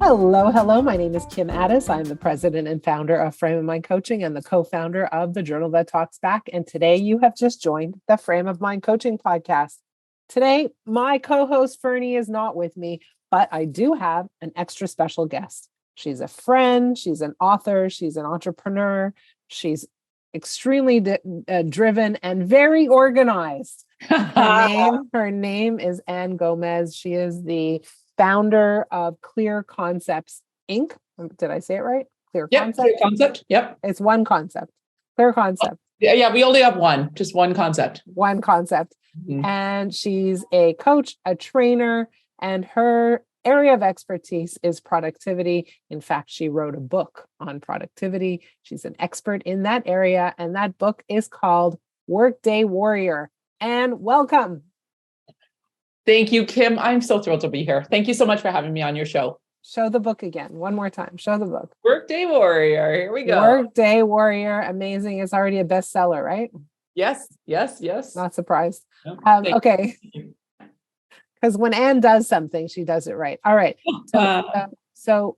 Hello, hello. My name is Kim Addis. I'm the president and founder of Frame of Mind Coaching and the co-founder of the Journal That Talks Back. And today you have just joined the Frame of Mind Coaching podcast. Today, my co-host Fernie is not with me, but I do have an extra special guest. She's a friend, she's an author, she's an entrepreneur, she's extremely driven and very organized. Her name is Ann Gomez. She is the founder of Clear Concepts, Inc. Did I say it right? Clear Concept? Clear Concept. Yep. It's one concept. Clear Concept. Yeah, we only have one, just one concept. One concept. Mm-hmm. And she's a coach, a trainer, and her area of expertise is productivity. In fact, she wrote a book on productivity. She's an expert in that area, and that book is called Workday Warrior. And welcome. Thank you, Kim. I'm so thrilled to be here. Thank you so much for having me on your show. Show the book again. One more time. Show the book. Workday Warrior. Here we go. Workday Warrior. Amazing. It's already a bestseller, right? Yes. Not surprised. Okay. Because when Anne does something, she does it right. All right. So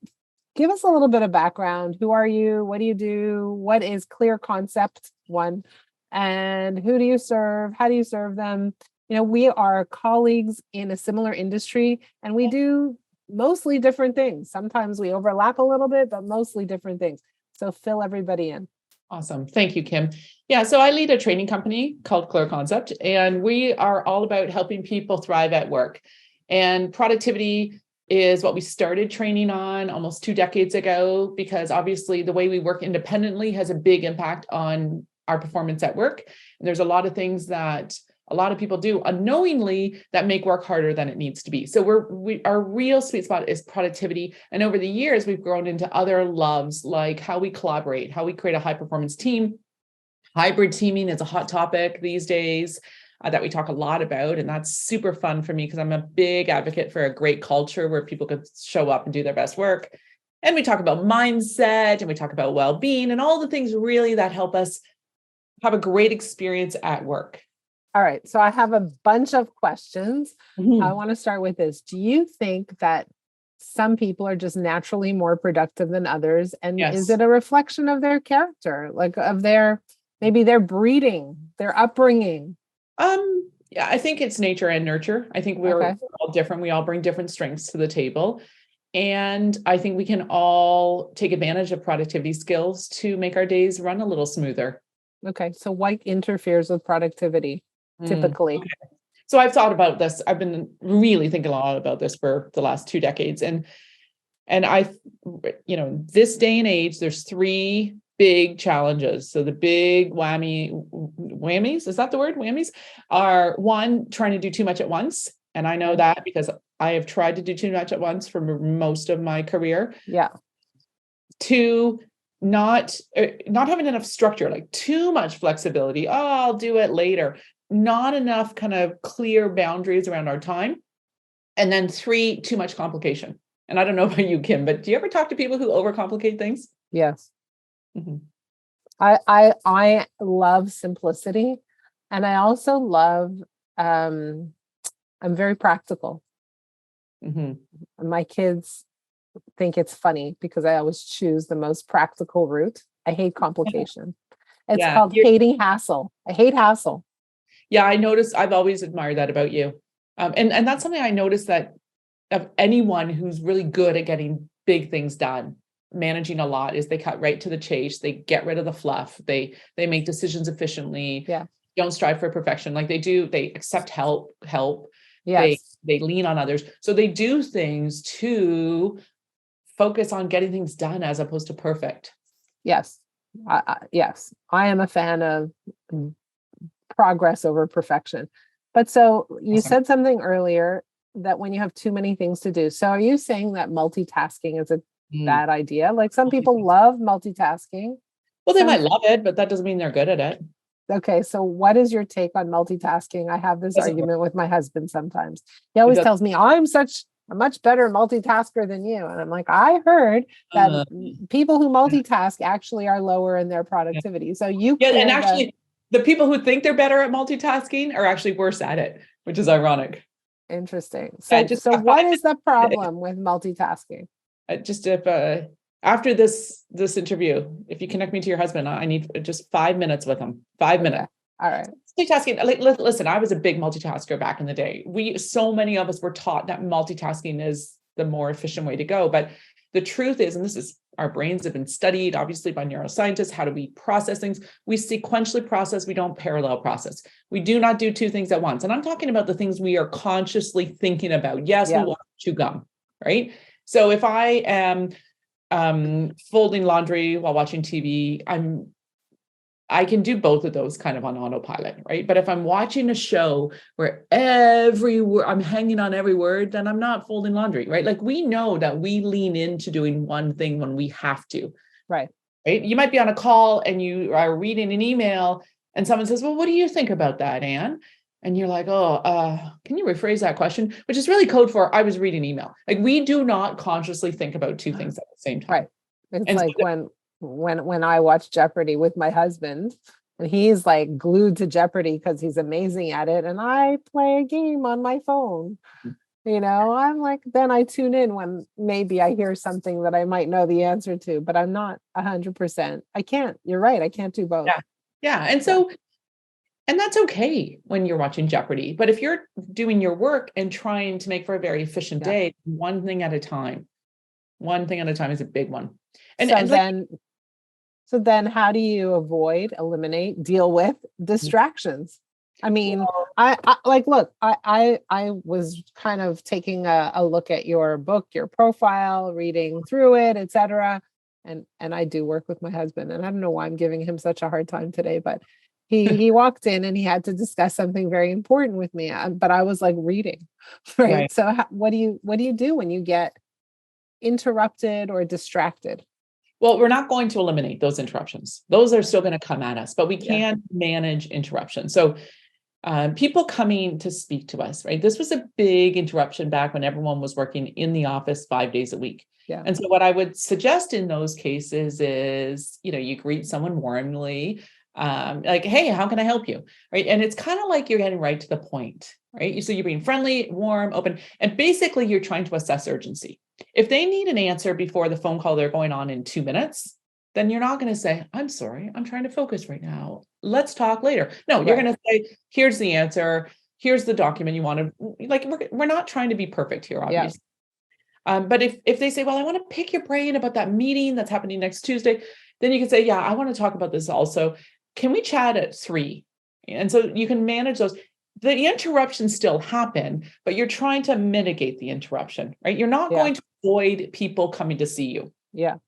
give us a little bit of background. Who are you? What do you do? What is Clear Concept? One. And who do you serve? How do you serve them? You know, we are colleagues in a similar industry, and we do mostly different things. Sometimes we overlap a little bit, but mostly different things. So fill everybody in. Awesome. Thank you, Kim. Yeah, so I lead a training company called Clear Concept, and we are all about helping people thrive at work. And productivity is what we started training on almost 2 decades ago, because obviously the way we work independently has a big impact on our performance at work. And there's a lot of things that a lot of people do unknowingly that make work harder than it needs to be. So our real sweet spot is productivity. And over the years, we've grown into other loves, like how we collaborate, how we create a high performance team. Hybrid teaming is a hot topic these days that we talk a lot about. And that's super fun for me because I'm a big advocate for a great culture where people could show up and do their best work. And we talk about mindset, and we talk about well-being and all the things really that help us have a great experience at work. All right. So I have a bunch of questions. Mm-hmm. I want to start with this. Do you think that some people are just naturally more productive than others? And yes. Is it a reflection of their character, like of maybe their breeding, their upbringing? Yeah, I think it's nature and nurture. I think we're all different. We all bring different strengths to the table. And I think we can all take advantage of productivity skills to make our days run a little smoother. Okay. So what interferes with productivity? Typically. Okay. So I've thought about this. I've been really thinking a lot about this for the last 2 decades. And this day and age, there's 3 big challenges. So the big whammies, is that the word? Whammies are 1, trying to do too much at once. And I know that because I have tried to do too much at once for most of my career. Yeah. 2, not having enough structure, like too much flexibility. Oh, I'll do it later. Not enough kind of clear boundaries around our time. And then 3, too much complication. And I don't know about you, Kim, but do you ever talk to people who overcomplicate things? Yes. Mm-hmm. I love simplicity. And I also love, I'm very practical. Mm-hmm. My kids think it's funny because I always choose the most practical route. I hate complication. It's called hating hassle. I hate hassle. Yeah, I noticed. I've always admired that about you. And that's something I noticed that of anyone who's really good at getting big things done, managing a lot, is they cut right to the chase. They get rid of the fluff. They make decisions efficiently. Yeah. Don't strive for perfection. Like they accept help. Yes. They lean on others. So they do things to focus on getting things done as opposed to perfect. Yes. Yes. I am a fan of progress over perfection. But so you said something earlier that when you have too many things to do. So are you saying that multitasking is a bad idea? Like some people love multitasking. Well, they might love it, but that doesn't mean they're good at it. Okay. So what is your take on multitasking? I have this argument with my husband sometimes. He always tells me I'm a much better multitasker than you. And I'm like, I heard that people who multitask actually are lower in their productivity. So and actually the people who think they're better at multitasking are actually worse at it, which is ironic. Interesting. So what is the problem with multitasking? just if after this interview, if you connect me to your husband, I need just 5 minutes with him. 5 minutes. All right. Multitasking. Like, listen, I was a big multitasker back in the day. So many of us were taught that multitasking is the more efficient way to go. But the truth is, and this is, our brains have been studied, obviously, by neuroscientists. How do we process things? We sequentially process. We don't parallel process. We do not do two things at once. And I'm talking about the things we are consciously thinking about. Yes, we want to chew gum, right? So if I am folding laundry while watching TV, I can do both of those kind of on autopilot, right? But if I'm watching a show where I'm hanging on every word, then I'm not folding laundry, right? Like, we know that we lean into doing one thing when we have to. Right. You might be on a call and you are reading an email and someone says, well, what do you think about that, Anne? And you're like, can you rephrase that question? Which is really code for, I was reading email. Like, we do not consciously think about two things at the same time. Right. It's like when I watch Jeopardy with my husband, and he's like glued to Jeopardy because he's amazing at it, and I play a game on my phone. I'm like, then I tune in when maybe I hear something that I might know the answer to, but I'm not 100%. I can't. You're right. I can't do both. Yeah. And so, and that's okay when you're watching Jeopardy. But if you're doing your work and trying to make for a very efficient day, one thing at a time is a big one. So then how do you avoid, eliminate, deal with distractions? I mean, I was kind of taking a look at your book, your profile, reading through it, etc. And I do work with my husband, and I don't know why I'm giving him such a hard time today, but he walked in and he had to discuss something very important with me, but I was like reading, right? So what do you do when you get interrupted or distracted? Well, we're not going to eliminate those interruptions. Those are still going to come at us, but we can manage interruptions. So people coming to speak to us, right? This was a big interruption back when everyone was working in the office 5 days a week. Yeah. And so what I would suggest in those cases is, you greet someone warmly, like, hey, how can I help you? Right. And it's kind of like you're getting right to the point, right? So you're being friendly, warm, open, and basically you're trying to assess urgency. If they need an answer before the phone call they're going on in 2 minutes, then you're not going to say, I'm sorry, I'm trying to focus right now. Let's talk later. No, you're going to say, here's the answer. Here's the document you want to, like, we're not trying to be perfect here, obviously. But if they say, well, I want to pick your brain about that meeting that's happening next Tuesday, then you can say, yeah, I want to talk about this also. Can we chat at 3? And so you can manage those. The interruptions still happen, but you're trying to mitigate the interruption, right? You're not going to avoid people coming to see you. Yeah.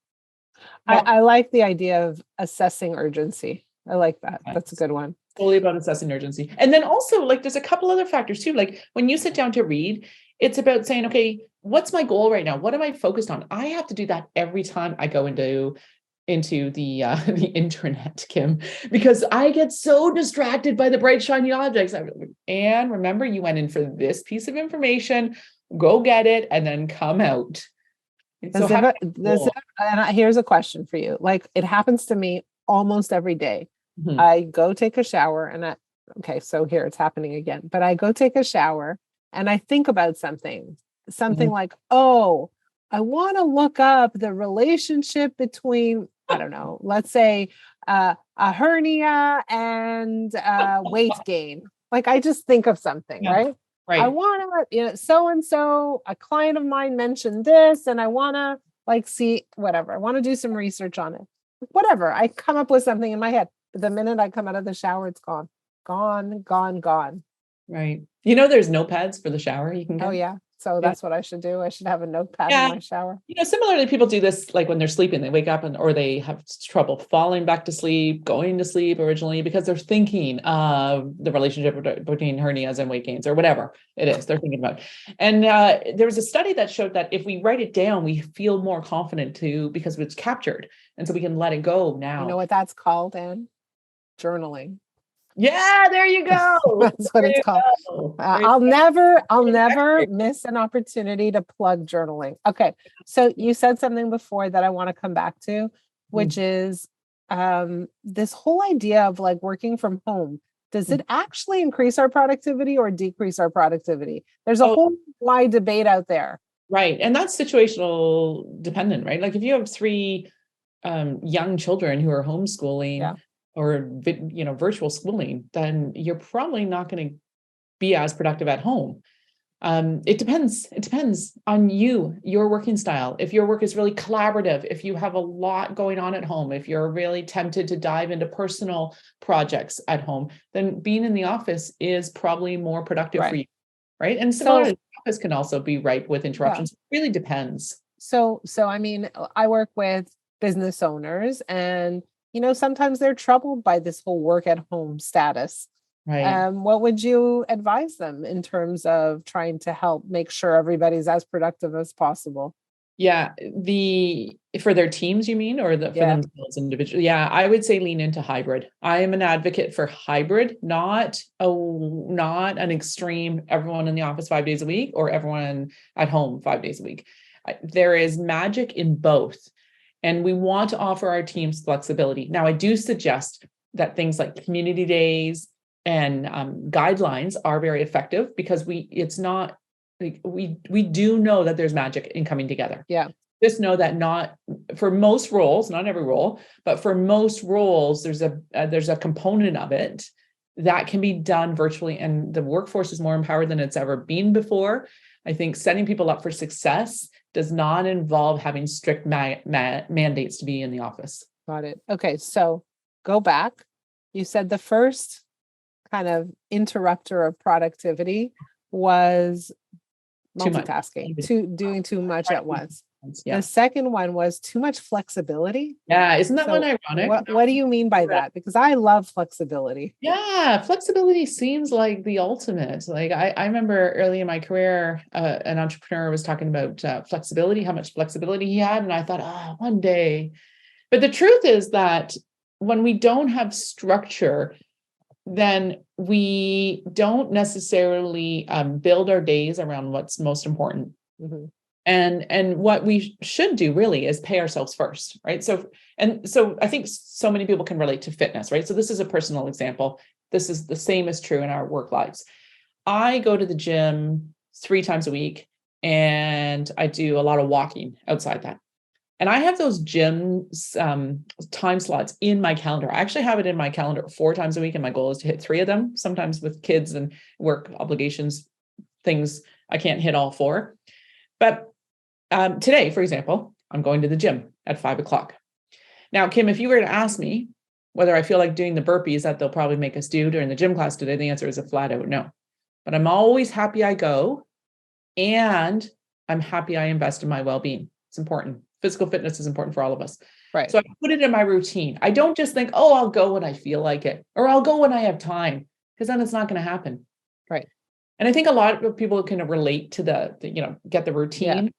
I like the idea of assessing urgency. I like that. That's a good one. Totally about assessing urgency. And then also, like, there's a couple other factors too. Like, when you sit down to read, it's about saying, okay, what's my goal right now? What am I focused on? I have to do that every time I go into the internet, Kim, because I get so distracted by the bright, shiny objects. And remember, you went in for this piece of information, go get it, and then come out. Here's a question for you. Like, it happens to me almost every day. Mm-hmm. I go take a shower and so here it's happening again, but I go take a shower and I think about something mm-hmm. like, oh, I want to look up the relationship between, I don't know, let's say a hernia and weight gain. Like, I just think of something, right? I want to, so-and-so, a client of mine mentioned this, and I want to see whatever. I want to do some research on it. Whatever. I come up with something in my head. But the minute I come out of the shower, it's gone. Right. There's notepads for the shower you can get. Oh, yeah. So that's what I should do. I should have a notepad in my shower. Similarly, people do this like when they're sleeping, they wake up or they have trouble falling back to sleep, going to sleep originally because they're thinking of the relationship between hernias and weight gains or whatever it is they're thinking about. And there was a study that showed that if we write it down, we feel more confident too because it's captured. And so we can let it go now. You know what that's called, Anne? Journaling. Yeah, there you go. That's what it's called. I'll never miss an opportunity to plug journaling. Okay. So you said something before that I want to come back to, which is this whole idea of like working from home. Does it actually increase our productivity or decrease our productivity? There's a whole wide debate out there. Right. And that's situational dependent, right? Like if you have three young children who are homeschooling or virtual schooling, then you're probably not going to be as productive at home. It depends. It depends on your working style. If your work is really collaborative, if you have a lot going on at home, if you're really tempted to dive into personal projects at home, then being in the office is probably more productive for you, right? And similarly, the office can also be ripe with interruptions. It really depends. So I mean, I work with business owners, and sometimes they're troubled by this whole work at home status. Right. What would you advise them in terms of trying to help make sure everybody's as productive as possible? Yeah, for their teams, you mean, or for themselves individually? Yeah, I would say lean into hybrid. I am an advocate for hybrid, not an extreme everyone in the office 5 days a week or everyone at home 5 days a week. There is magic in both, and we want to offer our teams flexibility. Now, I do suggest that things like community days and guidelines are very effective, because it's not like we do know that there's magic in coming together. Yeah. Just know that not for most roles, not every role, but for most roles, there's a component of it that can be done virtually, and the workforce is more empowered than it's ever been before. I think setting people up for success does not involve having strict mandates to be in the office. Got it. Okay, so go back. You said the first kind of interrupter of productivity was multitasking, doing too much at once. Yeah. The second one was too much flexibility. Yeah, isn't that one ironic? What do you mean by that? Because I love flexibility. Yeah, flexibility seems like the ultimate. Like I remember early in my career, an entrepreneur was talking about flexibility, how much flexibility he had, and I thought, one day. But the truth is that when we don't have structure, then we don't necessarily build our days around what's most important. Mm-hmm. And what we should do really is pay ourselves first, right? So I think so many people can relate to fitness, right? So this is a personal example. This is the same is true in our work lives. I go to the gym 3 times a week, and I do a lot of walking outside that. And I have those gym time slots in my calendar. I actually have it in my calendar 4 times a week, and my goal is to hit 3 of them. Sometimes with kids and work obligations, things I can't hit all 4. But today, for example, I'm going to the gym at 5:00. Now, Kim, if you were to ask me whether I feel like doing the burpees that they'll probably make us do during the gym class today, the answer is a flat out no. But I'm always happy I go, and I'm happy I invest in my well-being. It's important. Physical fitness is important for all of us. Right. So I put it in my routine. I don't just think, I'll go when I feel like it, or I'll go when I have time, because then it's not going to happen. Right. And I think a lot of people can relate to the get the routine. Yeah.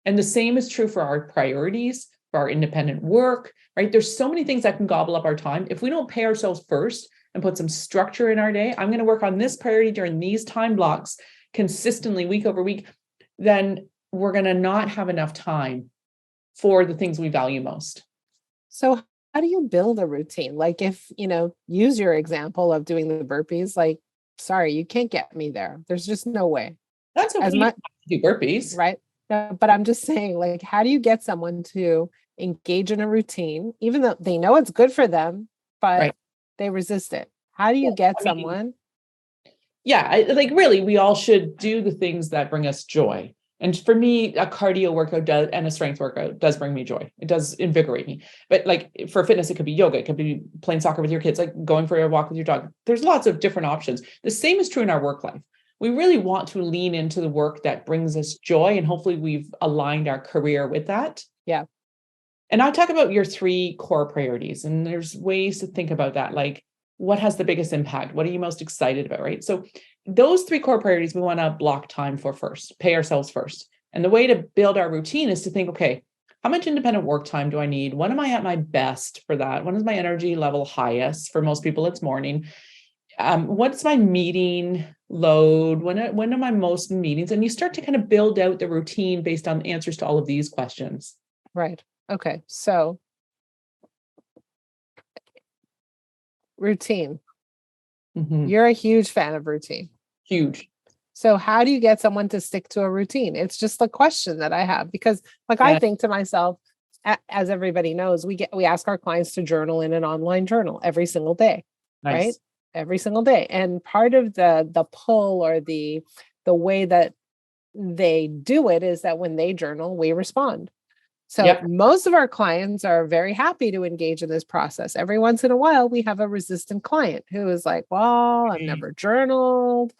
And the same is true for our priorities, for our independent work, right? There's so many things that can gobble up our time. If we don't pay ourselves first and put some structure in our day, I'm going to work on this priority during these time blocks consistently week over week, then we're going to not have enough time for the things we value most. So how do you build a routine? Like if, use your example of doing the burpees, like, sorry, you can't get me there. There's just no way. That's okay. As much to do burpees. Right. No, but I'm just saying, like, how do you get someone to engage in a routine, even though they know it's good for them, but they resist it? How do you get someone? Really, we all should do the things that bring us joy. And for me, a cardio workout and a strength workout does bring me joy. It does invigorate me. But like for fitness, it could be yoga. It could be playing soccer with your kids, like going for a walk with your dog. There's lots of different options. The same is true in our work life. We really want to lean into the work that brings us joy. And hopefully we've aligned our career with that. Yeah. And I talk about your 3 core priorities. And there's ways to think about that. Like, what has the biggest impact? What are you most excited about, right? So those 3 core priorities we want to block time for first, pay ourselves first. And the way to build our routine is to think, okay, how much independent work time do I need? When am I at my best for that? When is my energy level highest? For most people, it's morning. What's my meeting load? When am I most in meetings? And you start to kind of build out the routine based on answers to all of these questions. Right. Okay. So routine. Mm-hmm. You're a huge fan of routine. Huge. So how do you get someone to stick to a routine? It's just a question that I have because like I think to myself, as everybody knows, we ask our clients to journal in an online journal every single day, right? Nice. Every single day. And part of the pull or the way that they do it is that when they journal, we respond. So Yep. most of our clients are very happy to engage in this process. Every once in a while, we have a resistant client who is like, well, I've never journaled.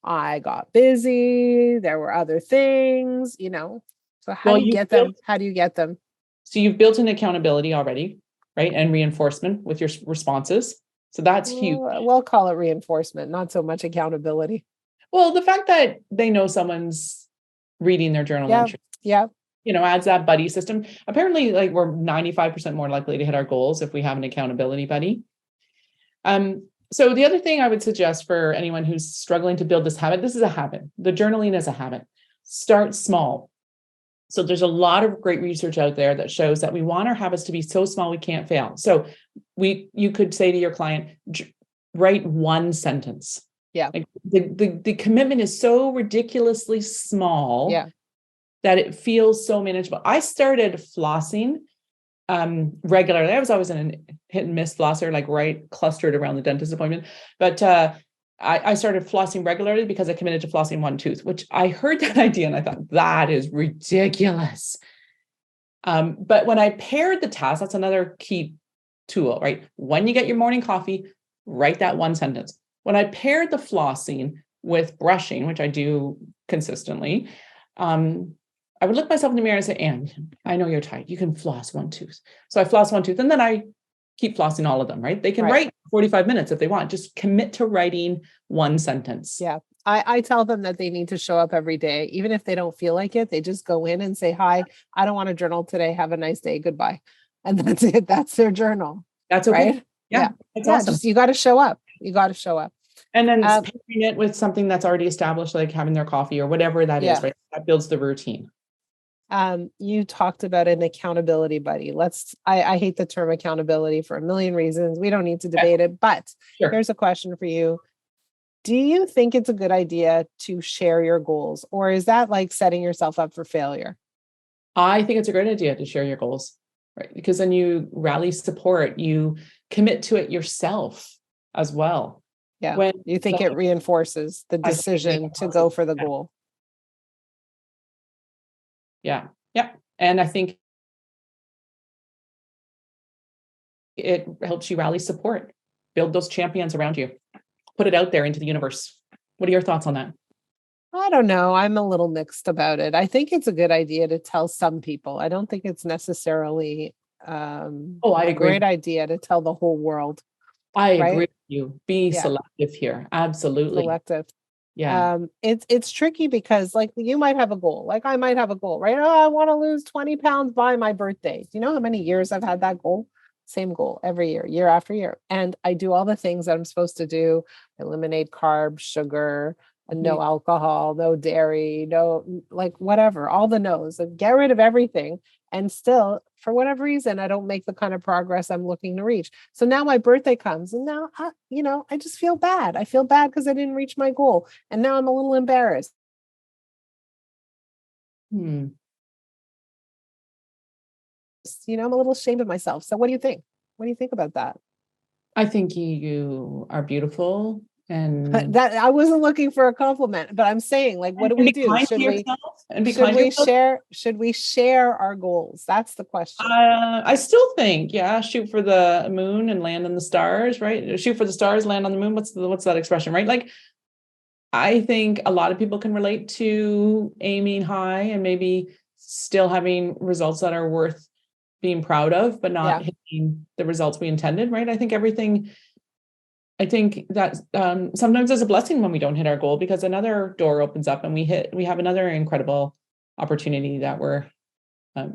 I got busy. There were other things, So how Well, do you get them? How do you get them? So you've built an accountability already, right? And reinforcement with your responses. So that's huge. We'll call it reinforcement, not so much accountability. Well, the fact that they know someone's reading their journal entry, Yeah. Adds that buddy system. Apparently, like we're 95% more likely to hit our goals if we have an accountability buddy. So the other thing I would suggest for anyone who's struggling to build this habit, this is a habit. The journaling is a habit. Start small. So there's a lot of great research out there that shows that we want our habits to be so small we can't fail. So you could say to your client, write one sentence. Yeah. Like the commitment is so ridiculously small that it feels so manageable. I started flossing regularly. I was always a hit and miss flosser, like right clustered around the dentist appointment. But I started flossing regularly because I committed to flossing one tooth, which I heard that idea and I thought that is ridiculous. But when I paired the task, that's another key tool, right? When you get your morning coffee, write that one sentence. When I paired the flossing with brushing, which I do consistently, I would look myself in the mirror and say, Anne, I know you're tired. You can floss one tooth. So I floss one tooth and then I keep flossing all of them, right? They can write 45 minutes if they want. Just commit to writing one sentence. Yeah. I tell them that they need to show up every day. Even if they don't feel like it, they just go in and say, hi, I don't want to journal today. Have a nice day. Goodbye. And that's it. That's their journal. That's okay. Right? Yeah. That's awesome. Just, you got to show up. You got to show up. And then pairing it with something that's already established, like having their coffee or whatever that is, right? That builds the routine. You talked about an accountability buddy. I hate the term accountability for a million reasons. We don't need to debate it, but here's a question for you. Do you think it's a good idea to share your goals, or is that like setting yourself up for failure? I think it's a great idea to share your goals, right? Because then you rally support, you commit to it yourself as well. Yeah. When you think it reinforces the decision to go for the goal. Yeah. Yeah. And I think it helps you rally support, build those champions around you, put it out there into the universe. What are your thoughts on that? I don't know. I'm a little mixed about it. I think it's a good idea to tell some people. I don't think it's necessarily a great idea to tell the whole world. I agree with you. Be selective here. Absolutely. Selective. Yeah. It's tricky because like you might have a goal, like I might have a goal, right? Oh, I want to lose 20 pounds by my birthday. Do you know how many years I've had that goal? Same goal every year after year. And I do all the things that I'm supposed to do. Eliminate carbs, sugar, no alcohol, no dairy, no, like whatever, all the no's, get rid of everything. And still, for whatever reason, I don't make the kind of progress I'm looking to reach. So now my birthday comes and now, I just feel bad. I feel bad because I didn't reach my goal. And now I'm a little embarrassed. I'm a little ashamed of myself. So what do you think? What do you think about that? I think you are beautiful. And that I wasn't looking for a compliment, but I'm saying, like, what do we do? Should we share our goals? That's the question. I still think, shoot for the moon and land on the stars, right? Shoot for the stars, land on the moon. What's that expression, right? Like, I think a lot of people can relate to aiming high and maybe still having results that are worth being proud of, but not hitting the results we intended, right? I think that sometimes there's a blessing when we don't hit our goal because another door opens up and we have another incredible opportunity that we're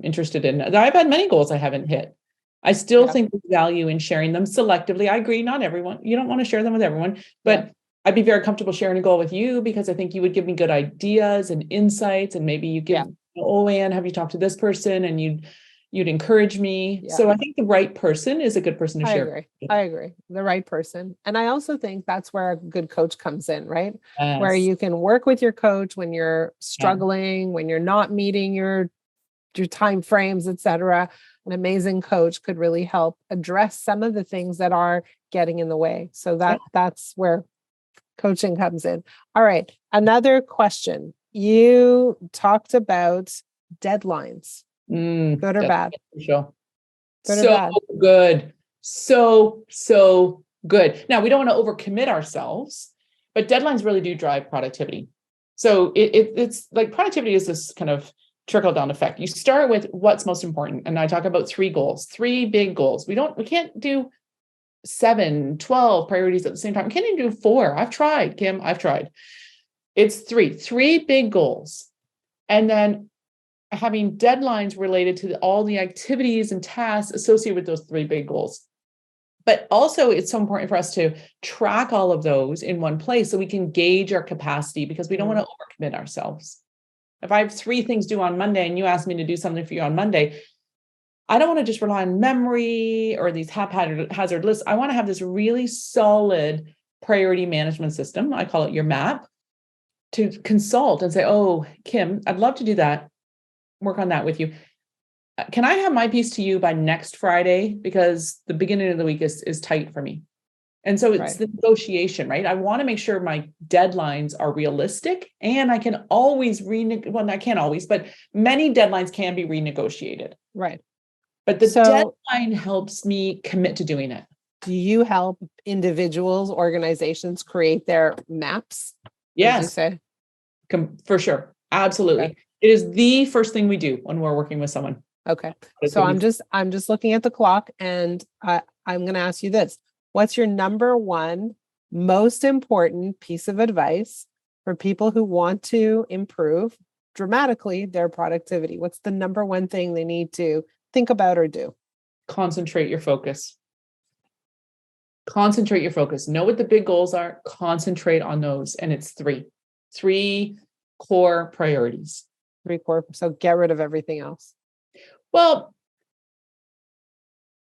interested in. I've had many goals I haven't hit. I still think there's value in sharing them selectively. I agree, not everyone. You don't want to share them with everyone, but I'd be very comfortable sharing a goal with you because I think you would give me good ideas and insights, and maybe you give, oh, Anne, have you talked to this person? And you'd You'd encourage me. Yeah. So I think the right person is a good person to I share. agree. I agree. The right person. And I also think that's where a good coach comes in, right? Where Yes. you can work with your coach when you're Yeah. struggling, when you're not meeting your time frames, etc. An amazing coach could really help address some of the things that are getting in the way. So Yeah. that's where coaching comes in. All right. Another question. You talked about deadlines. Good or That's bad? crucial. Good or So bad? good. So good. Now, we don't want to overcommit ourselves, but deadlines really do drive productivity. So it's like productivity is this kind of trickle down effect. You start with what's most important. And I talk about 3 goals, 3 big goals. We can't do 7, 12 priorities at the same time. We can't even do 4. I've tried, Kim, I've tried. It's 3 big goals. And then having deadlines related to all the activities and tasks associated with those 3 big goals. But also, it's so important for us to track all of those in one place so we can gauge our capacity, because we don't want to overcommit ourselves. If I have 3 things due on Monday and you ask me to do something for you on Monday, I don't want to just rely on memory or these haphazard lists. I want to have this really solid priority management system. I call it your map, to consult and say, oh, Kim, I'd love to do that. Work on that with you. Can I have my piece to you by next Friday? Because the beginning of the week is tight for me. And so it's the negotiation, right? I want to make sure my deadlines are realistic, and I can always well, I can't always, but many deadlines can be renegotiated. Right. But the deadline helps me commit to doing it. Do you help individuals, organizations create their maps? Yes. As you say? For sure. Absolutely. Okay. It is the first thing we do when we're working with someone. Okay. So I'm just looking at the clock, and I'm going to ask you this. What's your number one most important piece of advice for people who want to improve dramatically their productivity? What's the number one thing they need to think about or do? Concentrate your focus. Concentrate your focus. Know what the big goals are. Concentrate on those. And it's 3 core priorities. 3 core. So get rid of everything else. Well,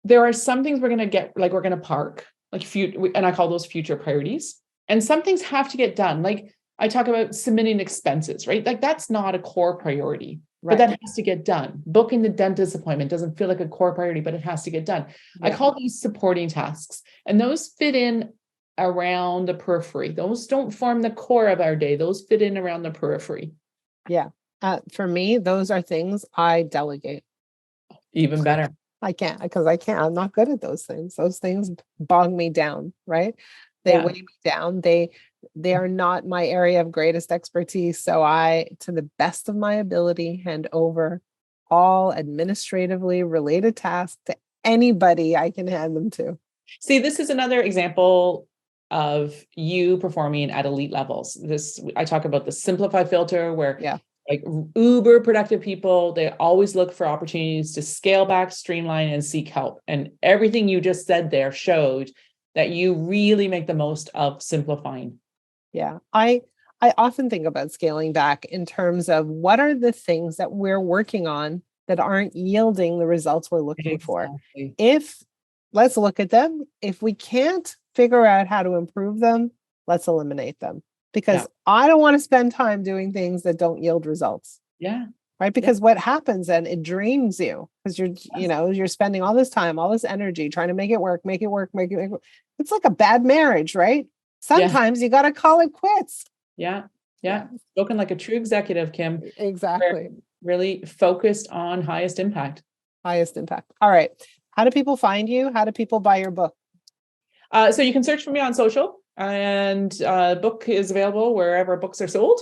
there are some things we're going to park, and I call those future priorities. And some things have to get done. Like I talk about submitting expenses, right? Like that's not a core priority, but that has to get done. Booking the dentist appointment doesn't feel like a core priority, but it has to get done. Yeah. I call these supporting tasks, and those fit in around the periphery. Those don't form the core of our day. Those fit in around the periphery. Yeah. For me, those are things I delegate. Even better. I can't. I'm not good at those things. Those things bog me down, right? They weigh me down. They are not my area of greatest expertise. So I, to the best of my ability, hand over all administratively related tasks to anybody I can hand them to. See, this is another example of you performing at elite levels. I talk about the simplify filter, where like uber productive people, they always look for opportunities to scale back, streamline, and seek help. And everything you just said there showed that you really make the most of simplifying. Yeah. I often think about scaling back in terms of what are the things that we're working on that aren't yielding the results we're looking for. Let's look at them. If we can't figure out how to improve them, let's eliminate them. Because I don't want to spend time doing things that don't yield results. Yeah. Right. Because what happens then, it drains you, because you're spending all this time, all this energy trying to make it work. It's like a bad marriage, right? Sometimes you got to call it quits. Yeah. Spoken like a true executive, Kim. Exactly. Really focused on highest impact. All right. How do people find you? How do people buy your book? So you can search for me on social, and book is available wherever books are sold.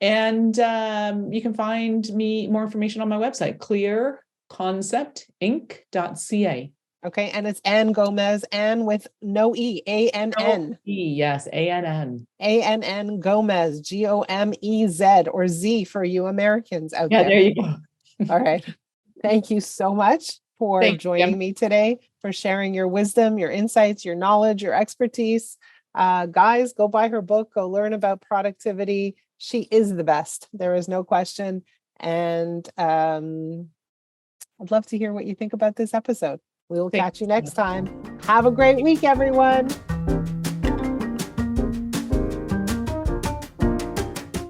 And you can find more information on my website, clearconceptinc.ca. Okay. And it's Ann Gomez, Ann with no E, ANN. No E, yes, ANN. ANN Gomez, GOMEZ, or Z for you Americans out there. Yeah, there you go. All right. Thank you so much for joining me today, for sharing your wisdom, your insights, your knowledge, your expertise. Guys, go buy her book, go learn about productivity. She is the best. There is no question. And I'd love to hear what you think about this episode. We will Thank catch you next time. Have a great week, everyone.